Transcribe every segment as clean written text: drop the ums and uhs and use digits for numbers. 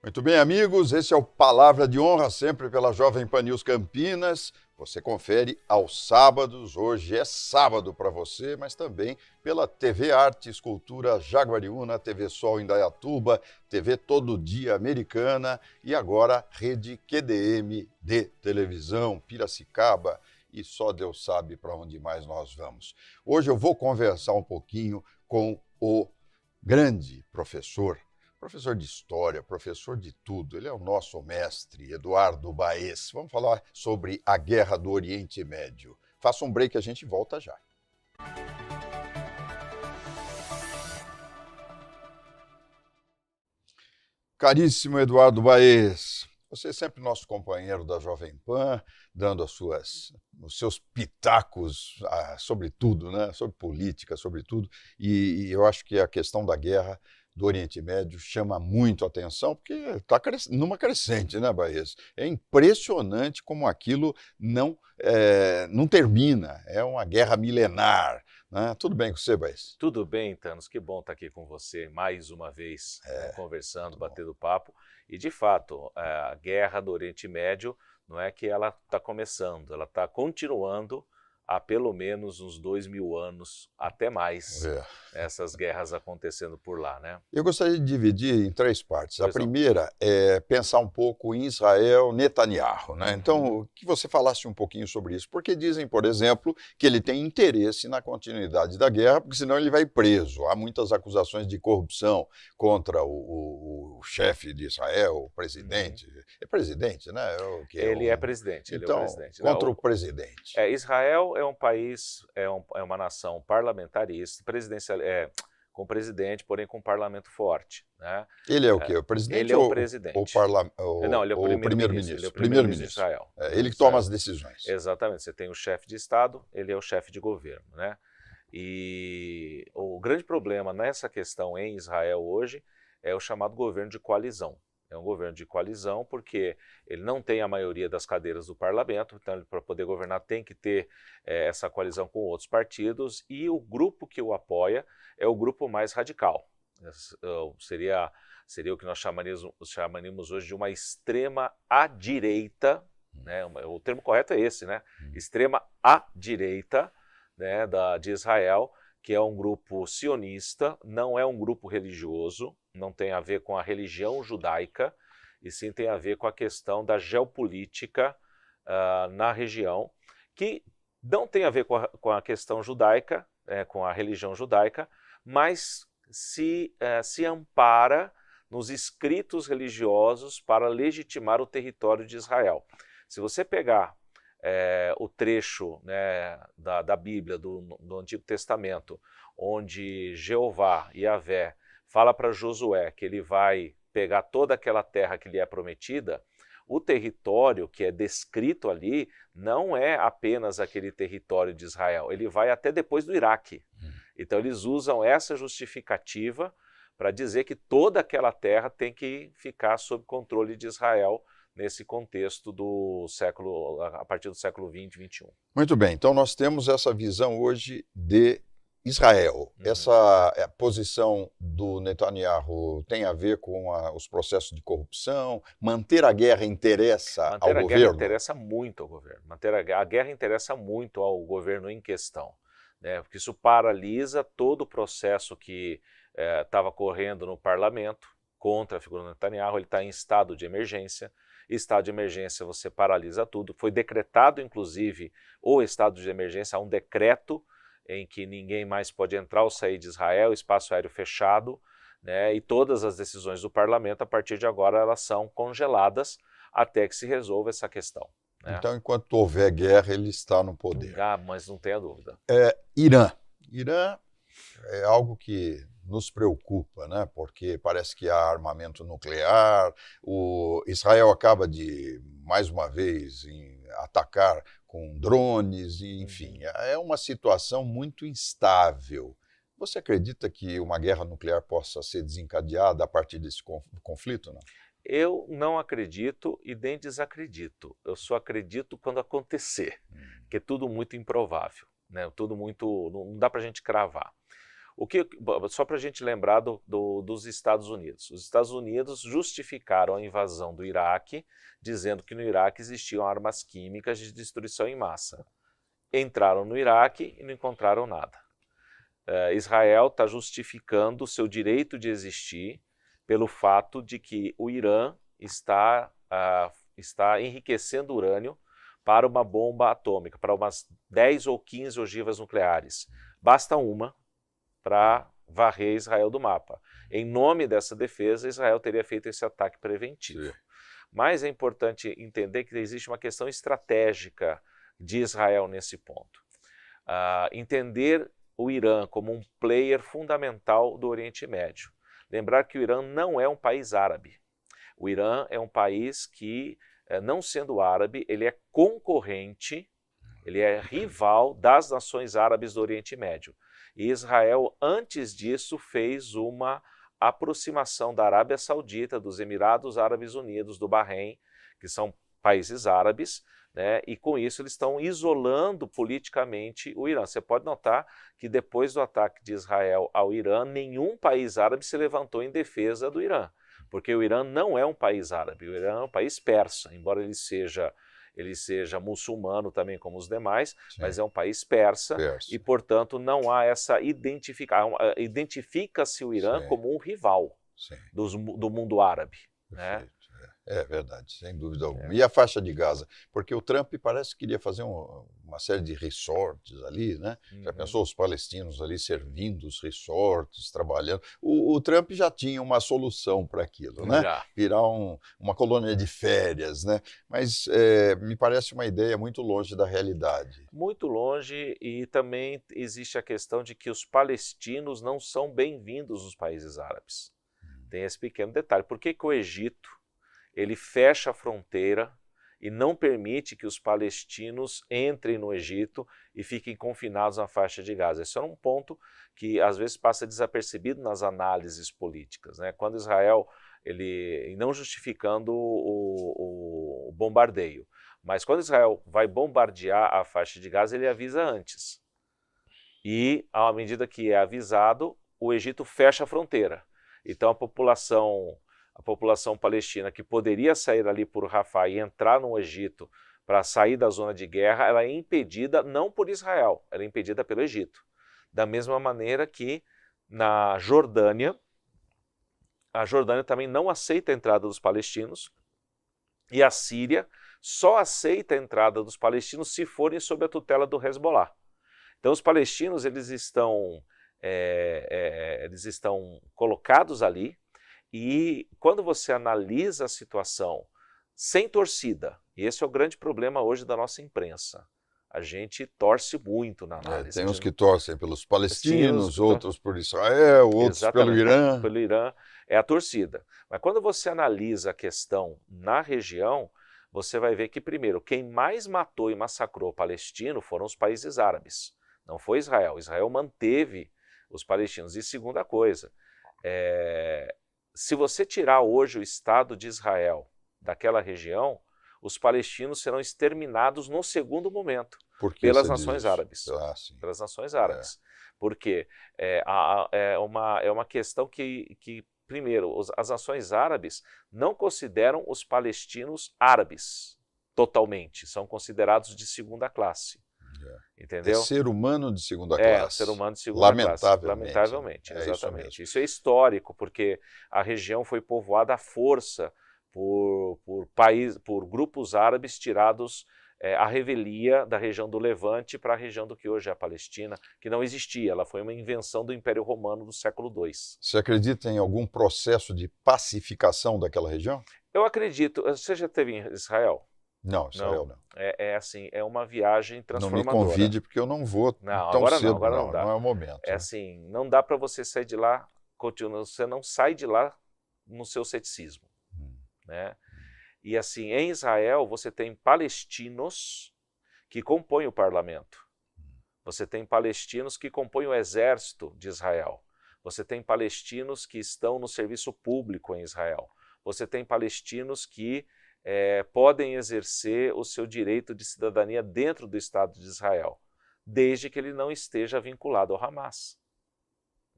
Muito bem, amigos, esse é o Palavra de Honra, sempre pela Jovem Pan News Campinas. Você confere aos sábados, hoje é sábado para você, mas também pela TV Arte e Cultura Jaguariúna, TV Sol Indaiatuba, TV Todo Dia Americana e agora Rede QDM de televisão, Piracicaba, e só Deus sabe para onde mais nós vamos. Hoje eu vou conversar um pouquinho com o grande professor de história, professor de tudo. Ele é o nosso mestre, Eduardo Baez. Vamos falar sobre a Guerra do Oriente Médio. Faça um break, a gente volta já. Caríssimo Eduardo Baez, você é sempre nosso companheiro da Jovem Pan, dando os seus pitacos sobre tudo, né? Sobre política, sobre tudo. E eu acho que a questão da guerra do Oriente Médio chama muito a atenção, porque está numa crescente, né, Baez? É impressionante como aquilo não termina, é uma guerra milenar. Né? Tudo bem com você, Baez? Tudo bem, Thanos, que bom estar aqui com você mais uma vez, conversando, batendo papo. E, de fato, a guerra do Oriente Médio não é que ela está começando, ela está continuando há pelo menos uns 2000 anos, até mais, essas guerras acontecendo por lá, né? Eu gostaria de dividir em três partes. A primeira é pensar um pouco em Israel Netanyahu, né? Então, que você falasse um pouquinho sobre isso, porque dizem, por exemplo, que ele tem interesse na continuidade da guerra, porque senão ele vai preso. Há muitas acusações de corrupção contra o chefe de Israel, o presidente. É presidente, né? Ele é presidente. Então, ele é o presidente. Contra o presidente. Israel é um país, é uma nação parlamentarista, presidencial, com presidente, porém com um parlamento forte. Né? Ele é o quê? O presidente? Ele é o presidente. Não, ele é o primeiro-ministro. Ele é o primeiro-ministro de Israel. Ele que toma as decisões. Exatamente. Você tem o chefe de Estado, ele é o chefe de governo. Né? E o grande problema nessa questão em Israel hoje é o chamado governo de coalizão. É um governo de coalizão porque ele não tem a maioria das cadeiras do parlamento, então para poder governar tem que ter essa coalizão com outros partidos, e o grupo que o apoia é o grupo mais radical. Seria o que nós chamaríamos hoje de uma extrema-à-direita, né? O termo correto é esse, né? Extrema-à-direita, né, de Israel, que é um grupo sionista, não é um grupo religioso, não tem a ver com a religião judaica, e sim tem a ver com a questão da geopolítica na região, que não tem a ver com a questão judaica, com a religião judaica, mas se ampara nos escritos religiosos para legitimar o território de Israel. Se você pegar o trecho, né, da Bíblia, do Antigo Testamento, onde Jeová, Yahvé, fala para Josué que ele vai pegar toda aquela terra que lhe é prometida, o território que é descrito ali não é apenas aquele território de Israel, ele vai até depois do Iraque. Então eles usam essa justificativa para dizer que toda aquela terra tem que ficar sob controle de Israel, nesse contexto a partir do século XX, XXI. Muito bem, então nós temos essa visão hoje de Israel. Essa posição do Netanyahu tem a ver com os processos de corrupção? Manter a guerra interessa ao governo? Manter a guerra interessa muito ao governo. A guerra interessa muito ao governo em questão, né? Porque isso paralisa todo o processo que estava correndo no parlamento contra a figura do Netanyahu. Ele está em estado de emergência. Estado de emergência, você paralisa tudo. Foi decretado, inclusive, o estado de emergência, há um decreto em que ninguém mais pode entrar ou sair de Israel, espaço aéreo fechado, né? E todas as decisões do parlamento, a partir de agora, elas são congeladas até que se resolva essa questão. Né? Então, enquanto houver guerra, ele está no poder. Mas não tenha dúvida. Irã. Irã é algo que nos preocupa, né? Porque parece que há armamento nuclear, o Israel acaba de, mais uma vez, atacar com drones, e, enfim, é uma situação muito instável. Você acredita que uma guerra nuclear possa ser desencadeada a partir desse conflito, não? Eu não acredito e nem desacredito, eu só acredito quando acontecer, que é tudo muito improvável, né? Tudo muito, não dá para a gente cravar. Só para a gente lembrar dos Estados Unidos. Os Estados Unidos justificaram a invasão do Iraque, dizendo que no Iraque existiam armas químicas de destruição em massa. Entraram no Iraque e não encontraram nada. Israel está justificando o seu direito de existir pelo fato de que o Irã está enriquecendo urânio para uma bomba atômica, para umas 10 ou 15 ogivas nucleares. Basta uma para varrer Israel do mapa. Em nome dessa defesa, Israel teria feito esse ataque preventivo. Sim. Mas é importante entender que existe uma questão estratégica de Israel nesse ponto. Entender o Irã como um player fundamental do Oriente Médio. Lembrar que o Irã não é um país árabe. O Irã é um país que, não sendo árabe, ele é concorrente, ele é rival das nações árabes do Oriente Médio. E Israel, antes disso, fez uma aproximação da Arábia Saudita, dos Emirados Árabes Unidos, do Bahrein, que são países árabes, né? E com isso eles estão isolando politicamente o Irã. Você pode notar que depois do ataque de Israel ao Irã, nenhum país árabe se levantou em defesa do Irã, porque o Irã não é um país árabe, o Irã é um país persa, embora ele seja muçulmano também como os demais, sim, mas é um país persa. E, portanto, não há essa identifica-se o Irã, sim, como um rival, sim, do mundo árabe. Né? É verdade, sem dúvida alguma. E a faixa de Gaza? Porque o Trump parece que queria fazer uma série de resorts ali, né? Já pensou os palestinos ali servindo os resorts, trabalhando? O Trump já tinha uma solução para aquilo, né? Virar uma colônia de férias, né? Mas me parece uma ideia muito longe da realidade. Muito longe, e também existe a questão de que os palestinos não são bem-vindos nos países árabes. Tem esse pequeno detalhe. Por que o Egito ele fecha a fronteira e não permite que os palestinos entrem no Egito e fiquem confinados na faixa de Gaza? Esse é um ponto que às vezes passa desapercebido nas análises políticas, né? Quando Israel, e não justificando o bombardeio, mas quando Israel vai bombardear a faixa de Gaza, ele avisa antes. E, à medida que é avisado, o Egito fecha a fronteira. Então a população palestina que poderia sair ali por Rafah e entrar no Egito para sair da zona de guerra, ela é impedida não por Israel, ela é impedida pelo Egito. Da mesma maneira que na Jordânia, a Jordânia também não aceita a entrada dos palestinos, e a Síria só aceita a entrada dos palestinos se forem sob a tutela do Hezbollah. Então os palestinos eles estão colocados ali. E quando você analisa a situação sem torcida, e esse é o grande problema hoje da nossa imprensa, a gente torce muito na análise. Tem uns que torcem pelos palestinos, outros por Israel, outros pelo Irã. Pelo Irã, é a torcida. Mas quando você analisa a questão na região, você vai ver que, primeiro, quem mais matou e massacrou o palestino foram os países árabes. Não foi Israel. Israel manteve os palestinos. E segunda coisa, se você tirar hoje o Estado de Israel daquela região, os palestinos serão exterminados no segundo momento pelas nações árabes. Pelas nações árabes. Porque é uma questão que primeiro, as nações árabes não consideram os palestinos árabes totalmente, são considerados de segunda classe. Entendeu? É ser humano de segunda classe. Ser humano de segunda classe. Lamentavelmente, exatamente. Exatamente. Isso é histórico, porque a região foi povoada à força por grupos árabes tirados à revelia da região do Levante para a região do que hoje é a Palestina, que não existia. Ela foi uma invenção do Império Romano do século II. Você acredita em algum processo de pacificação daquela região? Eu acredito. Você já esteve em Israel? Não, Israel não. Assim, é uma viagem transformadora. Não me convide, porque eu não vou tão cedo. Agora não dá. Não é o momento. Assim, não dá para você sair de lá, você não sai de lá no seu ceticismo. Né? E assim, em Israel você tem palestinos que compõem o parlamento. Você tem palestinos que compõem o exército de Israel. Você tem palestinos que estão no serviço público em Israel. Você tem palestinos que podem exercer o seu direito de cidadania dentro do Estado de Israel, desde que ele não esteja vinculado ao Hamas.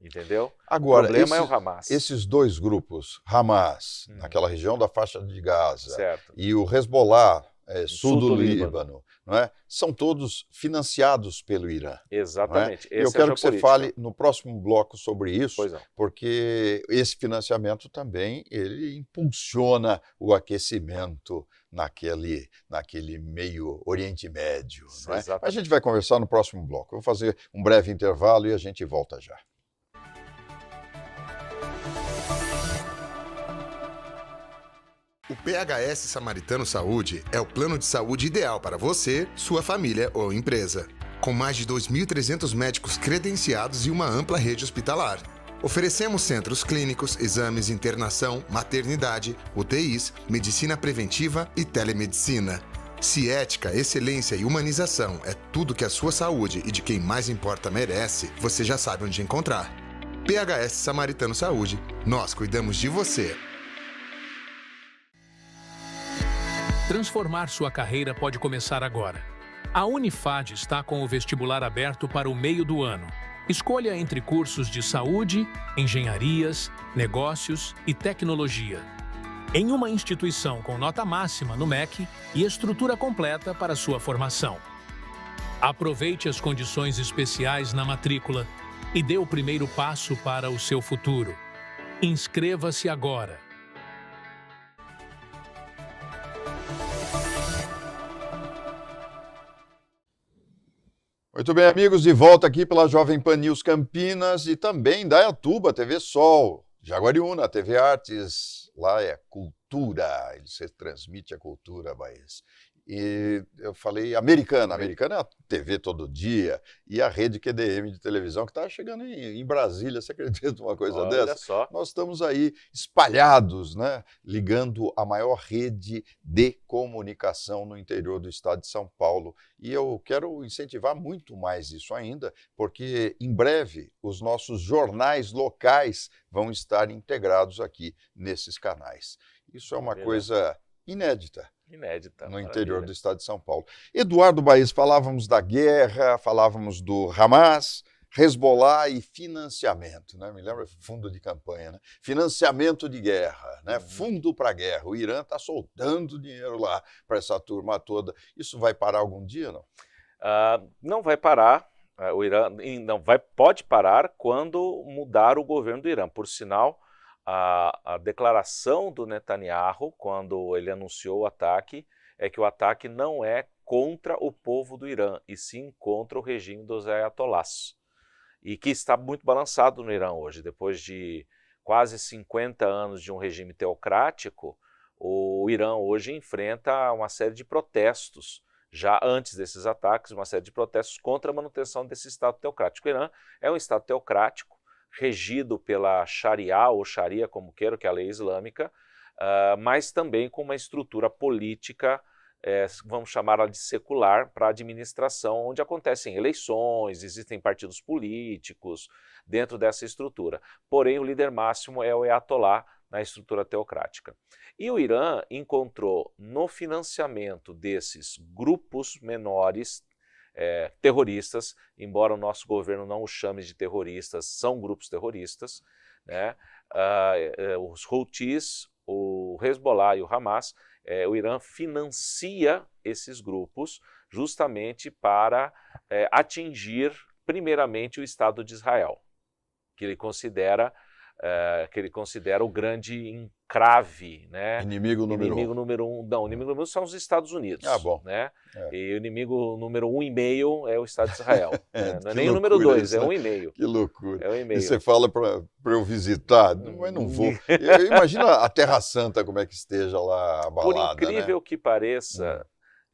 entendeu? Agora, o problema é o Hamas. esses dois grupos, Hamas, naquela região da faixa de Gaza, Certo. e o Hezbollah, sul do Líbano. Líbano, não é? São todos financiados pelo Irã. Exatamente. E eu quero que você fale no próximo bloco sobre isso, Pois não. porque esse financiamento também ele impulsiona o aquecimento naquele meio Oriente Médio. Não é? A gente vai conversar no próximo bloco. Eu vou fazer um breve intervalo e a gente volta já. O PHS Samaritano Saúde é o plano de saúde ideal para você, sua família ou empresa. Com mais de 2.300 médicos credenciados e uma ampla rede hospitalar. Oferecemos centros clínicos, exames, internação, maternidade, UTIs, medicina preventiva e telemedicina. Se ética, excelência e humanização é tudo que a sua saúde e de quem mais importa merece, você já sabe onde encontrar. PHS Samaritano Saúde, nós cuidamos de você. Transformar sua carreira pode começar agora. A Unifad está com o vestibular aberto para o meio do ano. Escolha entre cursos de saúde, engenharias, negócios e tecnologia. Em uma instituição com nota máxima no MEC e estrutura completa para sua formação. Aproveite as condições especiais na matrícula e dê o primeiro passo para o seu futuro. Inscreva-se agora. Muito bem, amigos, de volta aqui pela Jovem Pan News Campinas e também da Dayatuba, TV Sol, Jaguariúna, TV Artes, lá é cultura, você transmite a cultura, Baez. E eu falei americana é a TV todo dia, e a rede QDM de televisão que está chegando em Brasília, você acredita uma coisa dessa? Olha só. Nós estamos aí espalhados, né, ligando a maior rede de comunicação no interior do estado de São Paulo. E eu quero incentivar muito mais isso ainda, porque em breve os nossos jornais locais vão estar integrados aqui nesses canais. Isso é uma coisa inédita no interior do estado de São Paulo. Eduardo Baez, falávamos da guerra, falávamos do Hamas, Hezbollah e financiamento, né? Me lembra fundo de campanha, né? Financiamento de guerra, né? Fundo para guerra. O Irã está soltando dinheiro lá para essa turma toda. Isso vai parar algum dia, não? Não vai parar. O Irã pode parar quando mudar o governo do Irã. Por sinal, a declaração do Netanyahu, quando ele anunciou o ataque, é que o ataque não é contra o povo do Irã, e sim contra o regime dos ayatolás. E que está muito balançado no Irã hoje. Depois de quase 50 anos de um regime teocrático, o Irã hoje enfrenta uma série de protestos. Já antes desses ataques, uma série de protestos contra a manutenção desse Estado teocrático. O Irã é um Estado teocrático, regido pela Sharia, ou Sharia, como queira, que é a lei islâmica, mas também com uma estrutura política, vamos chamá-la de secular, para a administração, onde acontecem eleições, existem partidos políticos dentro dessa estrutura. Porém, o líder máximo é o Ayatollah na estrutura teocrática. E o Irã encontrou no financiamento desses grupos menores, terroristas, embora o nosso governo não os chame de terroristas, são grupos terroristas, né? Os Houthis, o Hezbollah e o Hamas, o Irã financia esses grupos justamente para atingir primeiramente o Estado de Israel, que ele considera o grande encrave, né? Inimigo número um. Não, o inimigo número um são os Estados Unidos. Bom. Né? E o inimigo número 1,5 é o Estado de Israel. Não é nem o loucura número 2, isso, é né? 1,5. Que loucura. É 1,5. E você fala para eu visitar, mas não vou. Imagina a Terra Santa como é que esteja lá abalada, Por incrível, né, que pareça...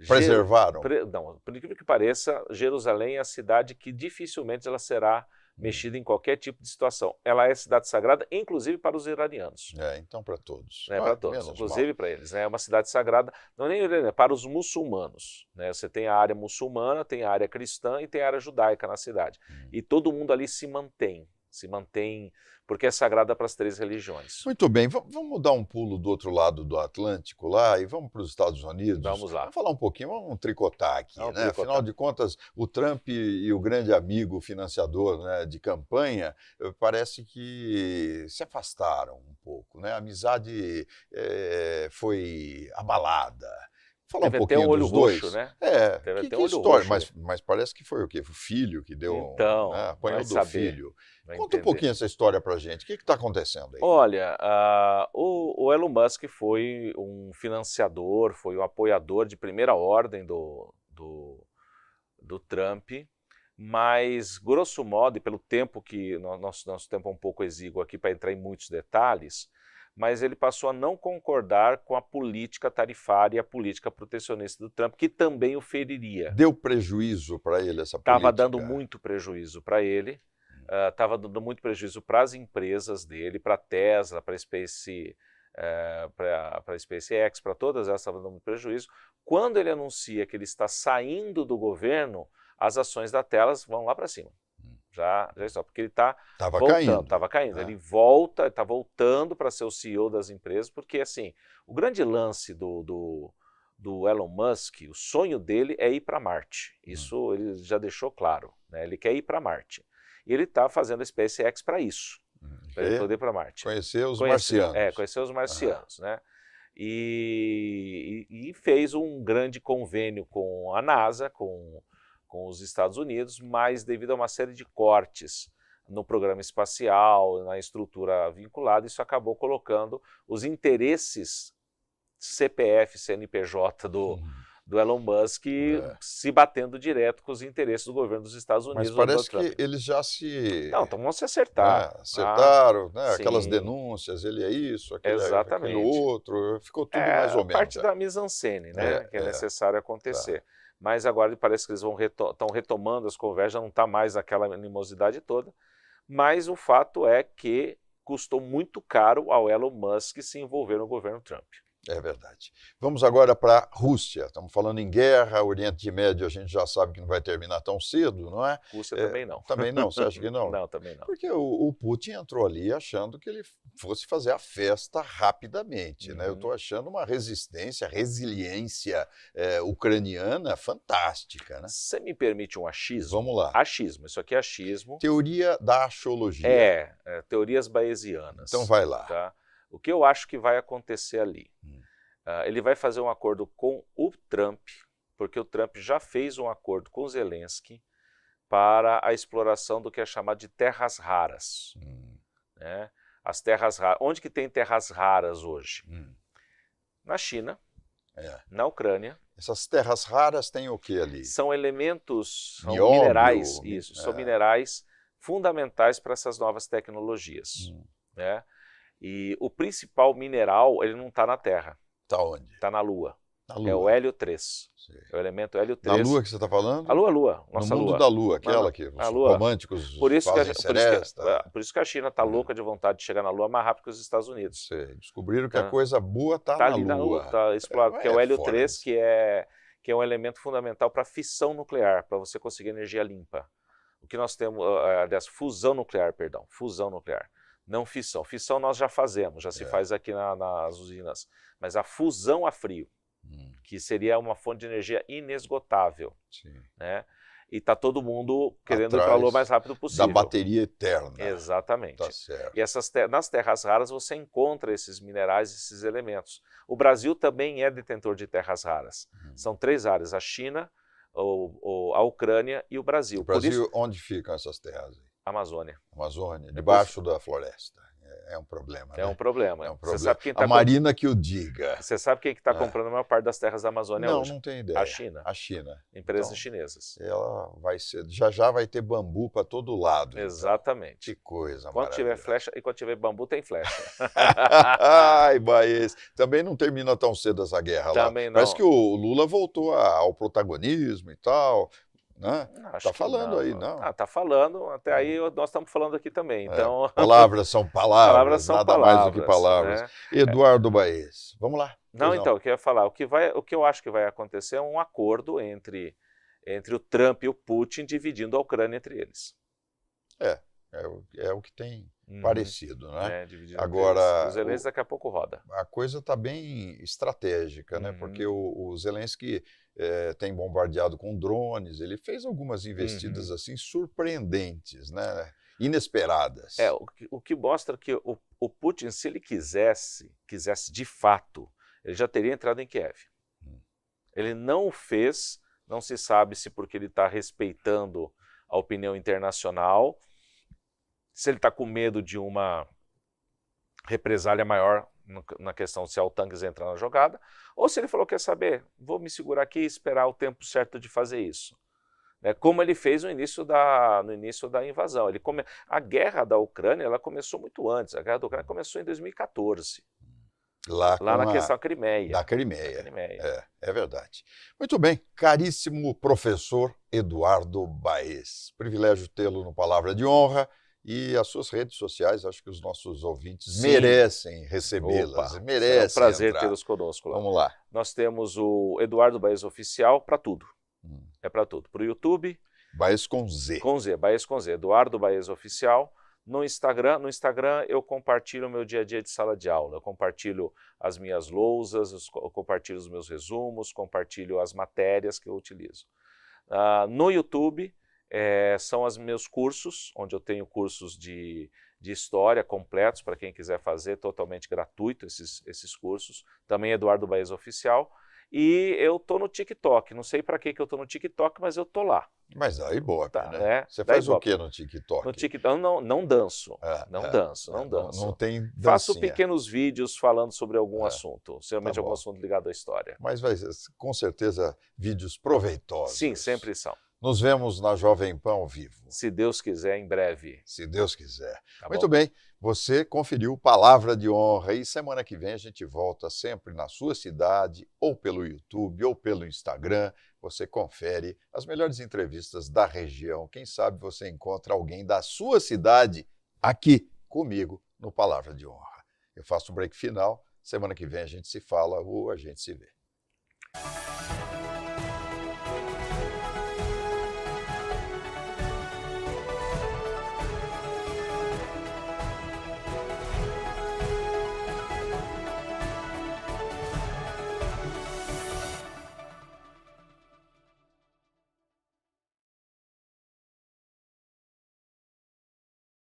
Preservaram? Não, por incrível que pareça, Jerusalém é a cidade que dificilmente ela será mexida em qualquer tipo de situação. Ela é cidade sagrada, inclusive para os iranianos. Então para todos. Para todos, inclusive para eles. É uma cidade sagrada, não é nem para os muçulmanos. Né? Você tem a área muçulmana, tem a área cristã e tem a área judaica na cidade. E todo mundo ali se mantém. se mantém, porque é sagrada para as 3 religiões. Muito bem, vamos dar um pulo do outro lado do Atlântico lá e vamos para os Estados Unidos. Vamos lá. Vamos falar um pouquinho, vamos tricotar aqui, Vamos né? tricotar. Afinal de contas, o Trump e o grande amigo financiador, né, de campanha, parece que se afastaram um pouco, né? A amizade foi abalada. Falar Deve um ter pouquinho um olho dos dois. roxo, né? Que Deve ter um olho história, roxo. mas parece que foi o quê? O filho que deu, Então, né, apanhou vai do saber. filho. Vai Conta um entender. pouquinho essa história pra gente. O que está acontecendo aí? Olha, o Elon Musk foi um financiador, foi um apoiador de primeira ordem do Trump, mas, grosso modo, e pelo tempo que nosso tempo é um pouco exíguo aqui para entrar em muitos detalhes, mas ele passou a não concordar com a política tarifária e a política protecionista do Trump, que também o feriria. Deu prejuízo para ele essa política? Estava dando muito prejuízo para ele, estava dando muito prejuízo para as empresas dele, para a Tesla, para a SpaceX, para todas elas estava dando muito prejuízo. Quando ele anuncia que ele está saindo do governo, as ações da Tesla vão lá para cima. Já está, porque ele está voltando, estava caindo. Ele está voltando para ser o CEO das empresas, porque assim, o grande lance do Elon Musk, o sonho dele é ir para Marte. Isso ele já deixou claro, né? Ele quer ir para Marte. E ele está fazendo a SpaceX para isso, para ele poder ir para Marte. Conhecer os marcianos. Conhecer os marcianos, né? E fez um grande convênio com a NASA, com os Estados Unidos, mas devido a uma série de cortes no programa espacial, na estrutura vinculada, isso acabou colocando os interesses CPF, CNPJ do Elon Musk se batendo direto com os interesses do governo dos Estados Unidos. Mas parece que eles já se... Não, então vão se acertar. Acertaram, né? Sim. Aquelas denúncias, ele é isso, Exatamente. aquilo outro, ficou tudo mais ou menos. Parte da mise-en-scène, né? Que é necessário acontecer. Tá. Mas agora parece que eles estão retomando as conversas, já não está mais aquela animosidade toda, mas o fato é que custou muito caro ao Elon Musk se envolver no governo Trump. É verdade. Vamos agora para a Rússia. Estamos falando em guerra, Oriente Médio a gente já sabe que não vai terminar tão cedo, não é? Rússia também não. Também não? Você acha que não? Não, também não. Porque o Putin entrou ali achando que ele fosse fazer a festa rapidamente, né? Eu estou achando uma resiliência ucraniana fantástica, né? Você me permite um achismo? Vamos lá. Achismo, isso aqui é achismo. Teoria da axologia. Teorias bayesianas. Então vai lá. Tá? O que eu acho que vai acontecer ali? Ele vai fazer um acordo com o Trump, porque o Trump já fez um acordo com o Zelensky para a exploração do que é chamado de terras raras. Né? As terras raras. Onde que tem terras raras hoje? Na China, na Ucrânia. Essas terras raras têm o que ali? São elementos, são Nióbio, minerais, isso, são minerais fundamentais para essas novas tecnologias. Né? E o principal mineral, ele não está na Terra. Está onde? Está na Lua. Na Lua. É o hélio 3. É o elemento hélio 3. Na Lua que você está falando? A Lua. Nossa no mundo Lua. da Lua, aquela que os românticos fazem seresta. Por isso que a China está louca de vontade de chegar na Lua mais rápido que os Estados Unidos. Descobriram que a coisa boa está na ali Lua. Na Lua, está explorado, que é o hélio 3, que é um elemento fundamental para fissão nuclear, para você conseguir energia limpa. O que nós temos, aliás, fusão nuclear. Não fissão. Fissão nós já fazemos, já se faz aqui nas usinas. Mas a fusão a frio, que seria uma fonte de energia inesgotável. Né? E está todo mundo querendo ir para a Lua o mais rápido possível. Da bateria eterna. Exatamente. Tá certo. E nas terras raras você encontra esses minerais, esses elementos. O Brasil também é detentor de terras raras. São 3 áreas, a China, a Ucrânia e o Brasil. O Brasil, onde ficam essas terras aí? Amazônia. Amazônia, debaixo da floresta. É um problema, né? É um problema. É um problema. Você sabe quem tá a Marina que o diga. Você sabe quem está comprando a maior parte das terras da Amazônia hoje? Não tenho ideia. A China. A China. Empresas chinesas. Ela vai ser, já vai ter bambu para todo lado. Exatamente. Então. Que coisa Quando tiver flecha e quando tiver bambu, tem flecha. Ai, Baez. Também não termina tão cedo essa guerra lá. Também não. Parece que o Lula voltou ao protagonismo e tal. Né? Está falando aí, não? Está falando, até aí nós estamos falando aqui também. Então... Palavras são palavras, são nada palavras, mais do que palavras. Né? Eduardo Baez, vamos lá. Não, então, o que eu ia falar, o que eu acho que vai acontecer é um acordo entre o Trump e o Putin, dividindo a Ucrânia entre eles. É o que tem parecido, né? Dividido Agora, o Zelensky daqui a pouco roda. A coisa está bem estratégica, né? Porque o Zelensky tem bombardeado com drones, ele fez algumas investidas assim surpreendentes, né? Inesperadas. O que mostra que o Putin, se ele quisesse de fato, ele já teria entrado em Kiev. Ele não o fez, não se sabe se porque ele está respeitando a opinião internacional, se ele está com medo de uma represália maior na questão se a OTAN quiser entrar na jogada, ou se ele falou, quer saber, vou me segurar aqui e esperar o tempo certo de fazer isso. Como ele fez no início da invasão. A guerra da Ucrânia ela começou muito antes, a guerra da Ucrânia começou em 2014. Lá na questão Crimeia. Da Crimeia. É verdade. Muito bem, caríssimo professor Eduardo Baez. Privilégio tê-lo no Palavra de Honra e as suas redes sociais, acho que os nossos ouvintes merecem recebê-las. Merecem. É um prazer tê-los conosco lá. Vamos lá. Nós temos o Eduardo Baez Oficial para tudo. É para tudo. Para o YouTube. Baez com Z. Baez com Z. Eduardo Baez Oficial. No Instagram eu compartilho o meu dia a dia de sala de aula, eu compartilho as minhas lousas, eu compartilho os meus resumos, compartilho as matérias que eu utilizo. No YouTube são os meus cursos, onde eu tenho cursos de história completos para quem quiser fazer, totalmente gratuito esses cursos, também Eduardo Baez Oficial. E eu tô no TikTok, não sei para que eu tô no TikTok, mas eu tô lá. Mas daí Ibope, né? Você faz o que no TikTok? No TikTok não danço, não danço. Não tem dancinha. Faço pequenos vídeos falando sobre algum assunto, geralmente algum assunto ligado à história. Mas vai ser, com certeza, vídeos proveitosos. Sim, sempre são. Nos vemos na Jovem Pan ao vivo. Se Deus quiser, em breve. Se Deus quiser. Tá Muito bom. bem, você conferiu Palavra de Honra e semana que vem a gente volta sempre na sua cidade, ou pelo YouTube, ou pelo Instagram. Você confere as melhores entrevistas da região. Quem sabe você encontra alguém da sua cidade aqui comigo no Palavra de Honra. Eu faço um break final. Semana que vem a gente se fala ou a gente se vê.